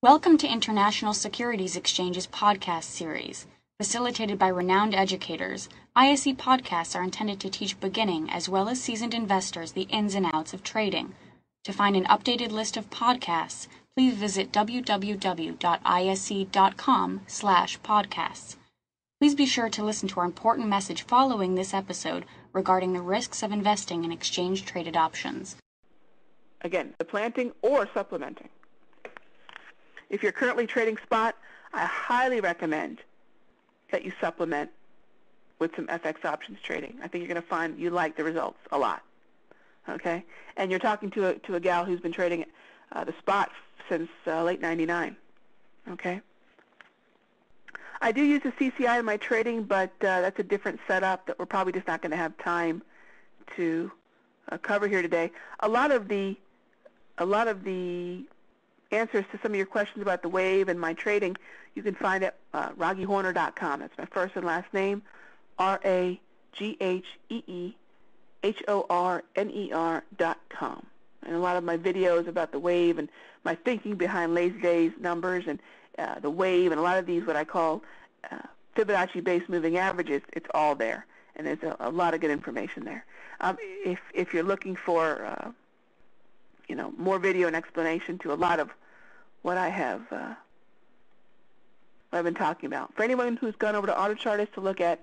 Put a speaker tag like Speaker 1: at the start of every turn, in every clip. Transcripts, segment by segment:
Speaker 1: Welcome to International Securities Exchange's podcast series. Facilitated by renowned educators, ISE podcasts are intended to teach beginning as well as seasoned investors the ins and outs of trading. To find an updated list of podcasts, please visit www.ise.com/podcasts. Please be sure to listen to our important message following this episode regarding the risks of investing in exchange-traded options.
Speaker 2: Again, supplanting or supplementing. If you're currently trading spot, I highly recommend that you supplement with some FX options trading. I think you're going to find you like the results a lot. Okay? And you're talking to a gal who's been trading the spot since late 99. Okay? I do use the CCI in my trading, but that's a different setup that we're probably just not going to have time to cover here today. A lot of the answers to some of your questions about the wave and my trading, you can find at RagheeHorner.com. That's my first and last name, RagheeHorner.com. And a lot of my videos about the wave and my thinking behind lazy days numbers and the wave and a lot of these what I call Fibonacci-based moving averages, it's all there. And there's a lot of good information there. If you're looking for more video and explanation to a lot of what I've been talking about. For anyone who's gone over to AutoChartist to look at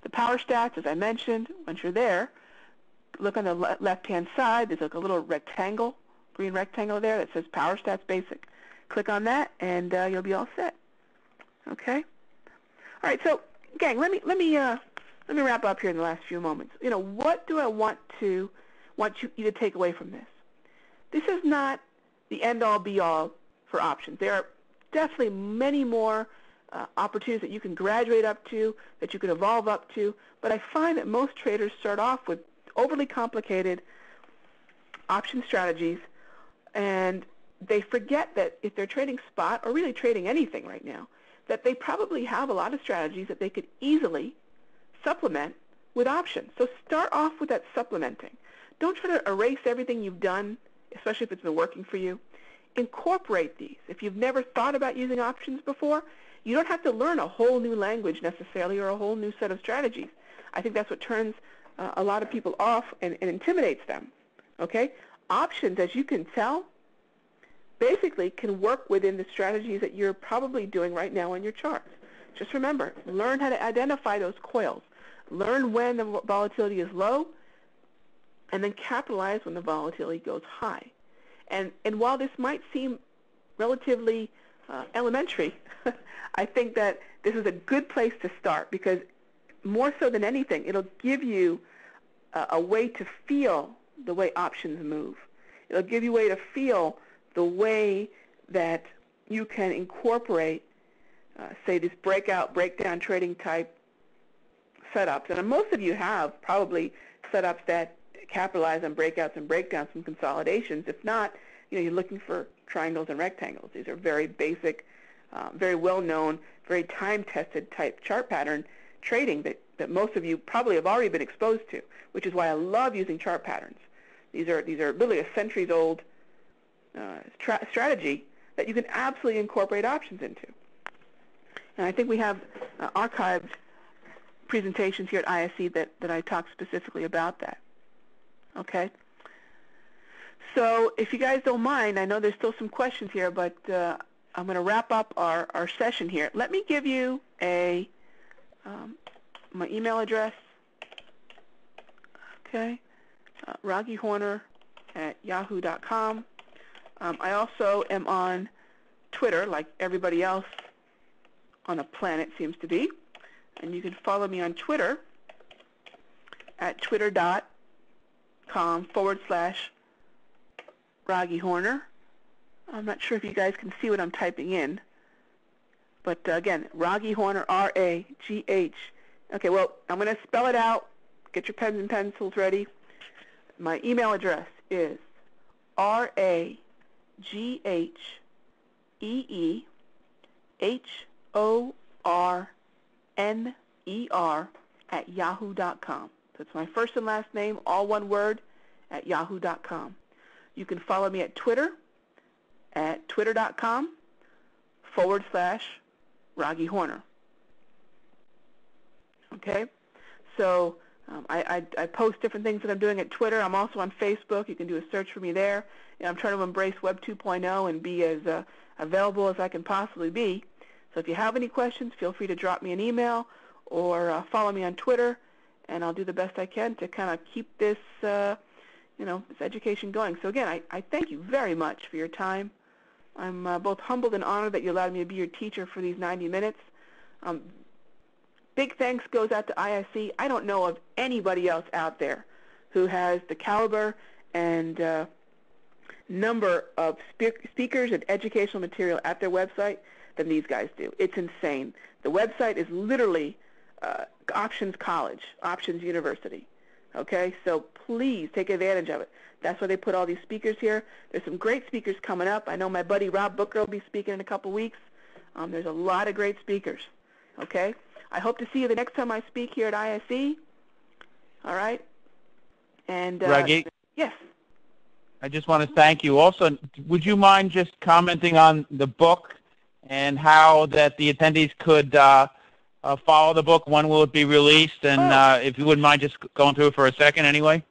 Speaker 2: the power stats, as I mentioned, once you're there, look on the left-hand side. There's like a little rectangle, green rectangle there that says Power Stats Basic. Click on that, and you'll be all set. Okay. All right. So, gang, let me wrap up here in the last few moments. What do I want you to take away from this? This is not the end-all, be-all for options. There are definitely many more opportunities that you can graduate up to, that you can evolve up to, but I find that most traders start off with overly complicated option strategies, and they forget that if they're trading spot or really trading anything right now, that they probably have a lot of strategies that they could easily supplement with options. So start off with that supplementing. Don't try to erase everything you've done, especially if it's been working for you. Incorporate these. If you've never thought about using options before, you don't have to learn a whole new language necessarily or a whole new set of strategies. I think that's what turns a lot of people off and intimidates them. Okay? Options, as you can tell, basically can work within the strategies that you're probably doing right now on your charts. Just remember, learn how to identify those coils. Learn when the volatility is low, and then capitalize when the volatility goes high. And while this might seem relatively elementary, I think that this is a good place to start because more so than anything, it'll give you a way to feel the way options move. It'll give you a way to feel the way that you can incorporate, say, this breakout, breakdown trading type setups. And most of you have probably setups that capitalize on breakouts and breakdowns from consolidations. If not, you're looking for triangles and rectangles. These are very basic, very well-known, very time-tested type chart pattern trading that most of you probably have already been exposed to, which is why I love using chart patterns. These are really a centuries-old strategy that you can absolutely incorporate options into. And I think we have archived presentations here at ISE that I talk specifically about that. Okay? So if you guys don't mind, I know there's still some questions here, but I'm going to wrap up our session here. Let me give you my email address. Okay? Raghee Horner at yahoo.com. I also am on Twitter, like everybody else on the planet seems to be. And you can follow me on Twitter at twitter.com/Raghee Horner. I'm not sure if you guys can see what I'm typing in. But again, Raghee Horner, R-A-G-H. Okay, well, I'm going to spell it out. Get your pens and pencils ready. My email address is RAGHEHORNER at yahoo.com. That's my first and last name, all one word, at yahoo.com. You can follow me at Twitter at twitter.com /Raghee Horner. Okay? So I post different things that I'm doing at Twitter. I'm also on Facebook. You can do a search for me there. I'm trying to embrace Web 2.0 and be as available as I can possibly be. So if you have any questions, feel free to drop me an email or follow me on Twitter, and I'll do the best I can to kind of keep this, this education going. So again, I thank you very much for your time. I'm both humbled and honored that you allowed me to be your teacher for these 90 minutes. Big thanks goes out to ISE. I don't know of anybody else out there who has the caliber and number of speakers and educational material at their website than these guys do. It's insane. The website is literally Options College, Options University. Okay, so please take advantage of it. That's why they put all these speakers here. There's some great speakers coming up. I know my buddy Rob Booker will be speaking in a couple weeks. There's a lot of great speakers. Okay, I hope to see you the next time I speak here at ISE. All right. And
Speaker 3: Raghee,
Speaker 2: yes.
Speaker 3: I just want to thank you. Also, would you mind just commenting on the book and how that the attendees could follow the book? When will it be released? And if you wouldn't mind just going through it for a second anyway.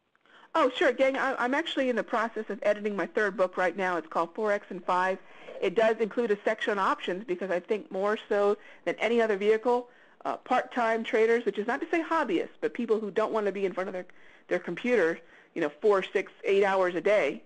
Speaker 2: Oh, sure, gang. I'm actually in the process of editing my third book right now. It's called Forex in 5. It does include a section on options because I think more so than any other vehicle, part-time traders, which is not to say hobbyists, but people who don't want to be in front of their computer, 4, 6, 8 hours a day,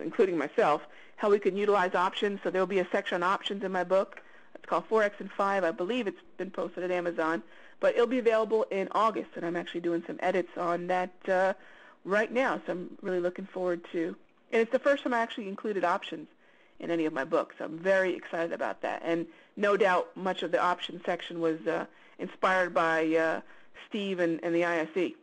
Speaker 2: including myself, how we can utilize options. So there will be a section on options in my book. It's called Forex in 5. I believe it's been posted at Amazon, but it'll be available in August, and I'm actually doing some edits on that right now, so I'm really looking forward to. And it's the first time I actually included options in any of my books. I'm very excited about that, and no doubt much of the options section was inspired by Steve and the ISE.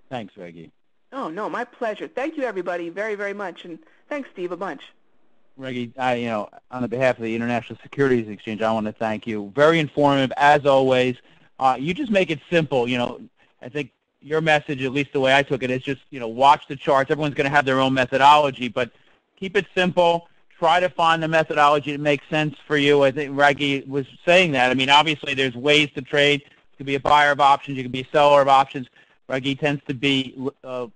Speaker 3: Thanks, Raghee.
Speaker 2: Oh, no, my pleasure. Thank you, everybody, very, very much, and thanks, Steve, a bunch.
Speaker 3: Raghee, on the behalf of the International Securities Exchange, I want to thank you. Very informative, as always. You just make it simple. I think your message, at least the way I took it, is just, watch the charts. Everyone's going to have their own methodology, but keep it simple. Try to find the methodology that makes sense for you. I think Raghee was saying that. I mean, obviously, there's ways to trade. You can be a buyer of options. You can be a seller of options. Raghee tends to be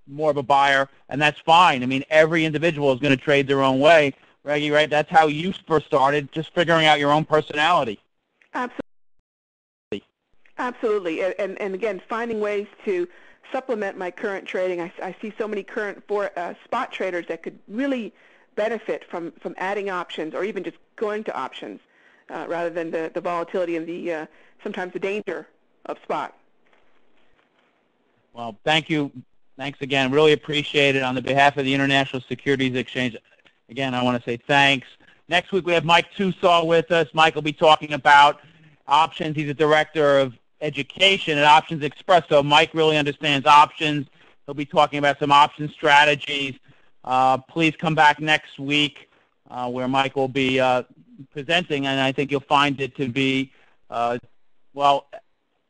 Speaker 3: more of a buyer, and that's fine. I mean, every individual is going to trade their own way. Raghee, right? That's how you first started, just figuring out your own personality.
Speaker 2: Absolutely. And again, finding ways to supplement my current trading. I see so many current spot traders that could really benefit from adding options or even just going to options rather than the volatility and the sometimes the danger of spot.
Speaker 3: Well, thank you. Thanks again. Really appreciate it. On the behalf of the International Securities Exchange, again, I want to say thanks. Next week we have Mike Tussaw with us. Mike will be talking about options. He's a director of education at Options Express, so Mike really understands options. He'll be talking about some option strategies. Please come back next week where Mike will be presenting, and I think you'll find it to be,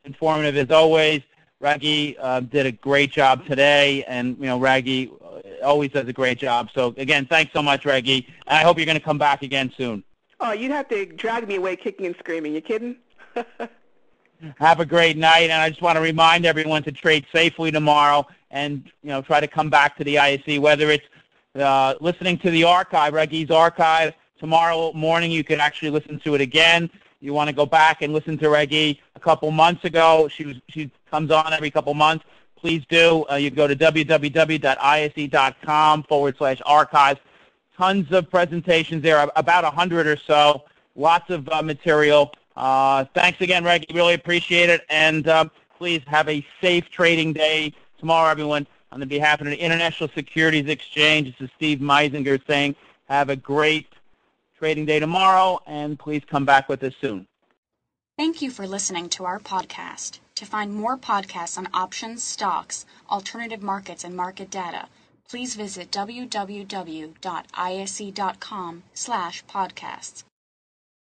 Speaker 3: informative as always. Raghee did a great job today, and Raghee always does a great job. So again, thanks so much, Raghee, and I hope you're going to come back again soon.
Speaker 2: Oh, you'd have to drag me away kicking and screaming. You kidding?
Speaker 3: Have a great night, and I just want to remind everyone to trade safely tomorrow, and try to come back to the ISE, whether it's listening to the archive, Raghee's archive. Tomorrow morning you can actually listen to it again. You want to go back and listen to Raghee a couple months ago. She comes on every couple months. Please do. You can go to www.ise.com/archives. Tons of presentations there, about 100 or so. Lots of material. Thanks again, Raghee. Really appreciate it. And please have a safe trading day tomorrow, everyone. On the behalf of the International Securities Exchange, this is Steve Meisinger saying have a great trading day tomorrow, and please come back with us soon.
Speaker 1: Thank you for listening to our podcast. To find more podcasts on options, stocks, alternative markets, and market data, please visit www.ise.com/podcasts.